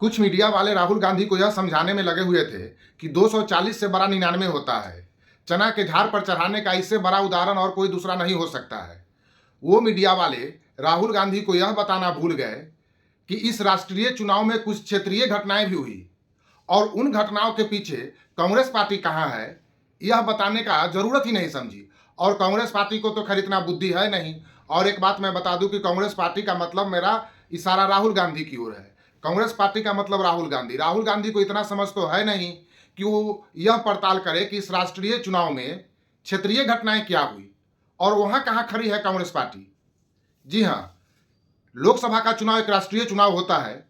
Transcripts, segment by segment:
कुछ मीडिया वाले राहुल गांधी को यह समझाने में लगे हुए थे कि 240 से बड़ा 99 होता है। चना के झाड़ पर चढ़ाने का इससे बड़ा उदाहरण और कोई दूसरा नहीं हो सकता है। वो मीडिया वाले राहुल गांधी को यह बताना भूल गए कि इस राष्ट्रीय चुनाव में कुछ क्षेत्रीय घटनाएं भी हुई और उन घटनाओं के पीछे कांग्रेस पार्टी कहाँ है यह बताने का जरूरत ही नहीं समझी। और कांग्रेस पार्टी को तो खैर इतना बुद्धि है नहीं। और एक बात मैं बता दूं कि कांग्रेस पार्टी का मतलब मेरा इशारा राहुल गांधी की ओर है। कांग्रेस पार्टी का मतलब राहुल गांधी को इतना समझ तो है नहीं कि वो यह पड़ताल करे कि इस राष्ट्रीय चुनाव में क्षेत्रीय घटनाएं क्या हुई और वहां कहां खड़ी है कांग्रेस पार्टी। जी हाँ, लोकसभा का चुनाव एक राष्ट्रीय चुनाव होता है,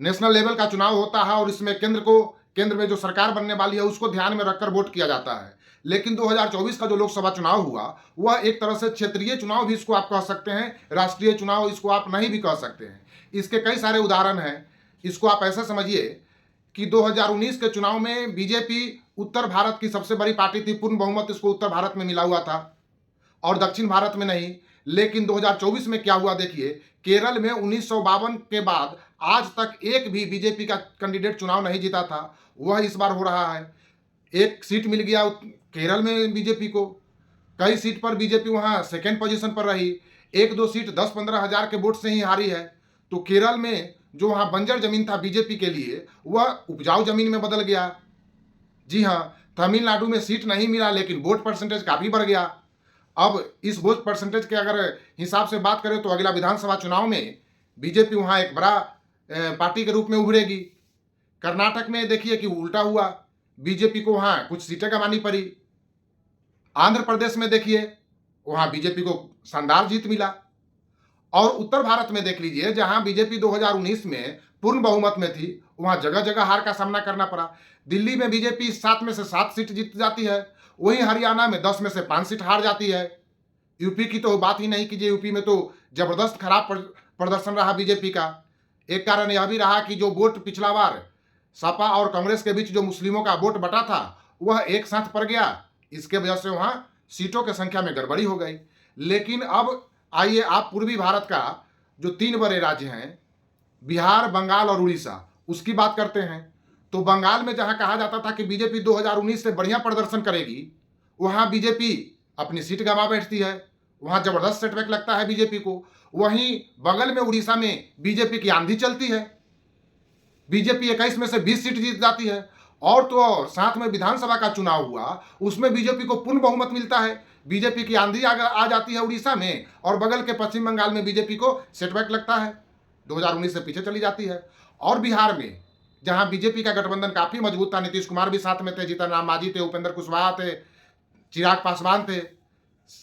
नेशनल लेवल का चुनाव होता है और इसमें केंद्र में जो सरकार बनने वाली है उसको ध्यान में रखकर वोट किया जाता है। लेकिन 2024 का जो लोकसभा चुनाव हुआ वह एक तरह से क्षेत्रीय चुनाव भी इसको आप कह सकते हैं, राष्ट्रीय चुनाव इसको आप नहीं भी कह सकते हैं। इसके कई सारे उदाहरण हैं। इसको आप ऐसा समझिए कि 2019 के चुनाव में बीजेपी उत्तर भारत की सबसे बड़ी पार्टी थी, पूर्ण बहुमत इसको उत्तर भारत में मिला हुआ था और दक्षिण भारत में नहीं। लेकिन 2024 में क्या हुआ देखिए, केरल में 1952 के बाद आज तक एक भी बीजेपी का कैंडिडेट चुनाव नहीं जीता था, वह इस बार हो रहा है। एक सीट मिल गया केरल में बीजेपी को, कई सीट पर बीजेपी वहां सेकेंड पोजीशन पर रही, एक दो सीट 10-15 हजार के वोट से ही हारी है। तो केरल में जो वहां बंजर जमीन था बीजेपी के लिए वह उपजाऊ जमीन में बदल गया। जी हाँ, तमिलनाडु में सीट नहीं मिला लेकिन वोट परसेंटेज काफी बढ़ गया। अब इस वोट परसेंटेज के अगर हिसाब से बात करें तो अगला विधानसभा चुनाव में बीजेपी वहां एक बड़ा पार्टी के रूप में उभरेगी। कर्नाटक में देखिए कि उल्टा हुआ, बीजेपी को वहां कुछ सीटें गंवानी पड़ी। आंध्र प्रदेश में देखिए वहां बीजेपी को शानदार जीत मिला। और उत्तर भारत में देख लीजिए जहां बीजेपी 2019 में पूर्ण बहुमत में थी वहां जगह जगह हार का सामना करना पड़ा। दिल्ली में बीजेपी 7 में से 7 सीट जीत जाती है, वहीं हरियाणा में 10 में से 5 सीट हार जाती है। यूपी की तो बात ही नहीं कीजिए, यूपी में तो जबरदस्त खराब प्रदर्शन रहा बीजेपी का। एक कारण यह भी रहा कि जो वोट पिछला बार सपा और कांग्रेस के बीच जो मुस्लिमों का वोट बटा था वह एक साथ पड़ गया, इसके वजह से वहां सीटों की संख्या में गड़बड़ी हो गई। लेकिन अब आइए आप पूर्वी भारत का जो 3 बड़े राज्य हैं बिहार, बंगाल और उड़ीसा, उसकी बात करते हैं। तो बंगाल में जहां कहा जाता था कि बीजेपी 2019 से बढ़िया प्रदर्शन करेगी, वहां बीजेपी अपनी सीट गंवा बैठती है, वहां जबरदस्त सेटबैक लगता है बीजेपी को। वहीं बगल में उड़ीसा में बीजेपी की आंधी चलती है, बीजेपी 21 में से 20 सीट जीत जाती है। और तो और साथ में विधानसभा का चुनाव हुआ उसमें बीजेपी को पूर्ण बहुमत मिलता है, बीजेपी की आंधी आ जाती है उड़ीसा में और बगल के पश्चिम बंगाल में बीजेपी को सेटबैक लगता है, 2019 से पीछे चली जाती है। और बिहार में जहां बीजेपी का गठबंधन काफी मजबूत था, नीतीश कुमार भी साथ में थे, जीतन राम मांझी थे, उपेंद्र कुशवाहा थे, चिराग पासवान थे,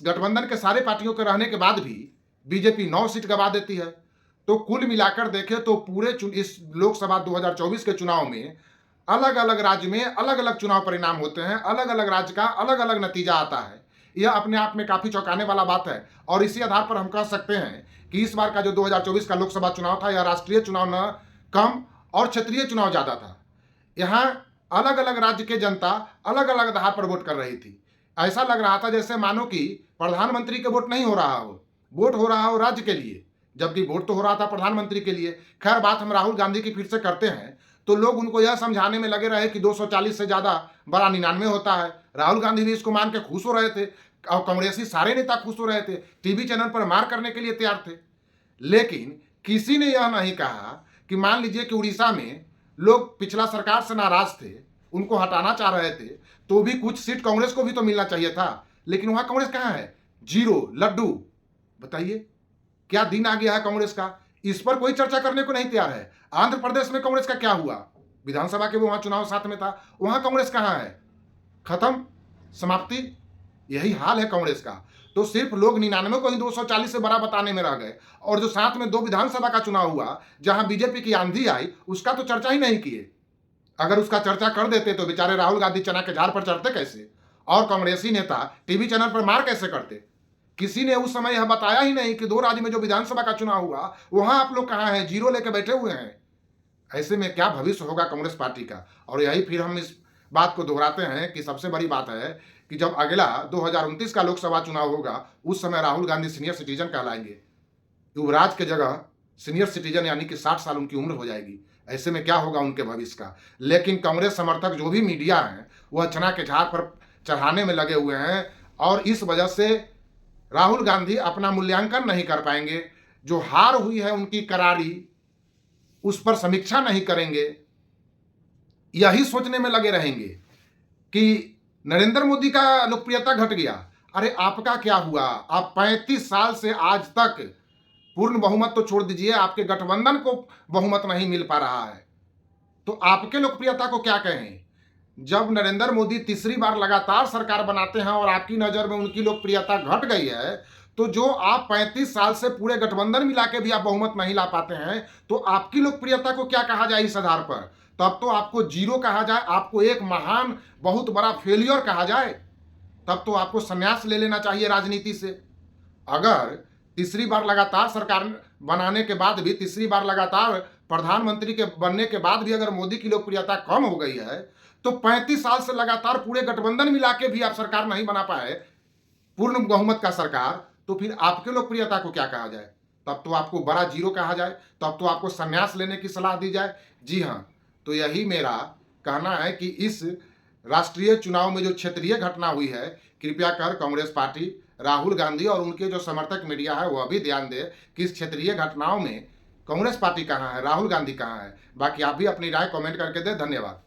गठबंधन के सारे पार्टियों के रहने के बाद भी बीजेपी 9 सीट गंवा देती है। तो कुल मिलाकर देखें तो पूरे इस लोकसभा 2024 के चुनाव में अलग अलग राज्य में अलग अलग चुनाव परिणाम होते हैं, अलग अलग राज्य का अलग अलग नतीजा आता है। यह अपने आप में काफी चौंकाने वाला बात है। और इसी आधार पर हम कह सकते हैं कि इस बार का जो 2024 का लोकसभा चुनाव था यह राष्ट्रीय चुनाव न कम और क्षेत्रीय चुनाव ज्यादा था। यहाँ अलग अलग राज्य के जनता अलग अलग आधार पर वोट कर रही थी। ऐसा लग रहा था जैसे मानो कि प्रधानमंत्री के वोट नहीं हो रहा हो, वोट हो रहा हो राज्य के लिए, जबकि वोट तो हो रहा था प्रधानमंत्री के लिए। खैर बात हम राहुल गांधी की फिर से करते हैं तो लोग उनको यह समझाने में लगे रहे कि 240 से ज्यादा बड़ा 99 होता है। राहुल गांधी भी इसको मान के खुश हो रहे थे और कांग्रेसी सारे नेता खुश हो रहे थे, टीवी चैनल पर मार करने के लिए तैयार थे। लेकिन किसी ने यह नहीं कहा कि मान लीजिए कि उड़ीसा में लोग पिछला सरकार से नाराज थे, उनको हटाना चाह रहे थे, तो भी कुछ सीट कांग्रेस को भी तो मिलना चाहिए था। लेकिन वहां कांग्रेस कहां है? जीरो, लड्डू। बताइए क्या दिन आ गया है कांग्रेस का? इस पर कोई चर्चा करने को नहीं तैयार है। आंध्र प्रदेश में कांग्रेस का क्या हुआ? विधानसभा के वहां चुनाव साथ में था, वहां कांग्रेस कहां है? खत्म, समाप्ति। यही हाल है कांग्रेस का। तो सिर्फ लोग 99 को ही 240 से बड़ा बताने में रह गए और जो साथ में 2 विधानसभा का चुनाव हुआ जहां बीजेपी की आंधी आई उसका तो चर्चा ही नहीं किए। अगर उसका चर्चा कर देते तो बेचारे राहुल गांधी चना के झाड़ पर चढ़ते कैसे और कांग्रेसी नेता टीवी चैनल पर मार कैसे करते? किसी ने उस समय यह बताया ही नहीं कि 2 राज्य में जो विधानसभा का चुनाव हुआ वहां आप लोग कहां हैं, जीरो लेकर बैठे हुए हैं। ऐसे में क्या भविष्य होगा कांग्रेस पार्टी का? और यही फिर हम इस बात को दोहराते हैं कि सबसे बड़ी बात है कि जब अगला 2029 का लोकसभा चुनाव होगा उस समय राहुल गांधी सीनियर सिटीजन कहलाएंगे। युवराज के जगह सीनियर सिटीजन यानी कि 60 साल उनकी उम्र हो जाएगी। ऐसे में क्या होगा उनके भविष्य का। लेकिन कांग्रेस समर्थक जो भी मीडिया हैं वह चना के झाड़ पर चढ़ाने में लगे हुए हैं और इस वजह से राहुल गांधी अपना मूल्यांकन नहीं कर पाएंगे। जो हार हुई है उनकी करारी, उस पर समीक्षा नहीं करेंगे, यही सोचने में लगे रहेंगे कि नरेंद्र मोदी का लोकप्रियता घट गया। अरे आपका क्या हुआ? आप 35 साल से आज तक पूर्ण बहुमत तो छोड़ दीजिए, आपके गठबंधन को बहुमत नहीं मिल पा रहा है, तो आपके लोकप्रियता को क्या कहें। जब नरेंद्र मोदी तीसरी बार लगातार सरकार बनाते हैं और आपकी नज़र में उनकी लोकप्रियता घट गई है, तो जो आप 35 साल से पूरे गठबंधन मिला के भी आप बहुमत नहीं ला पाते हैं, तो आपकी लोकप्रियता को क्या कहा जाए इस आधार पर? तब तो आपको जीरो कहा जाए, आपको एक महान बहुत बड़ा फेलियर कहा जाए, तब तो आपको संन्यास ले लेना चाहिए राजनीति से। अगर तीसरी बार लगातार सरकार बनाने के बाद भी, तीसरी बार लगातार प्रधानमंत्री के बनने के बाद भी अगर मोदी की लोकप्रियता कम हो गई है, तो 35 साल से लगातार पूरे गठबंधन मिला के भी आप सरकार नहीं बना पाए पूर्ण बहुमत का सरकार, तो फिर आपके लोकप्रियता को क्या कहा जाए? तब तो आपको बड़ा जीरो कहा जाए, तब तो आपको संन्यास लेने की सलाह दी जाए। जी हाँ, तो यही मेरा कहना है कि इस राष्ट्रीय चुनाव में जो क्षेत्रीय घटना हुई है, कृपया कर कांग्रेस पार्टी, राहुल गांधी और उनके जो समर्थक मीडिया है वह भी ध्यान दे कि इस क्षेत्रीय घटनाओं में कांग्रेस पार्टी कहाँ है, राहुल गांधी कहाँ है। बाकी आप भी अपनी राय कमेंट करके दें। धन्यवाद।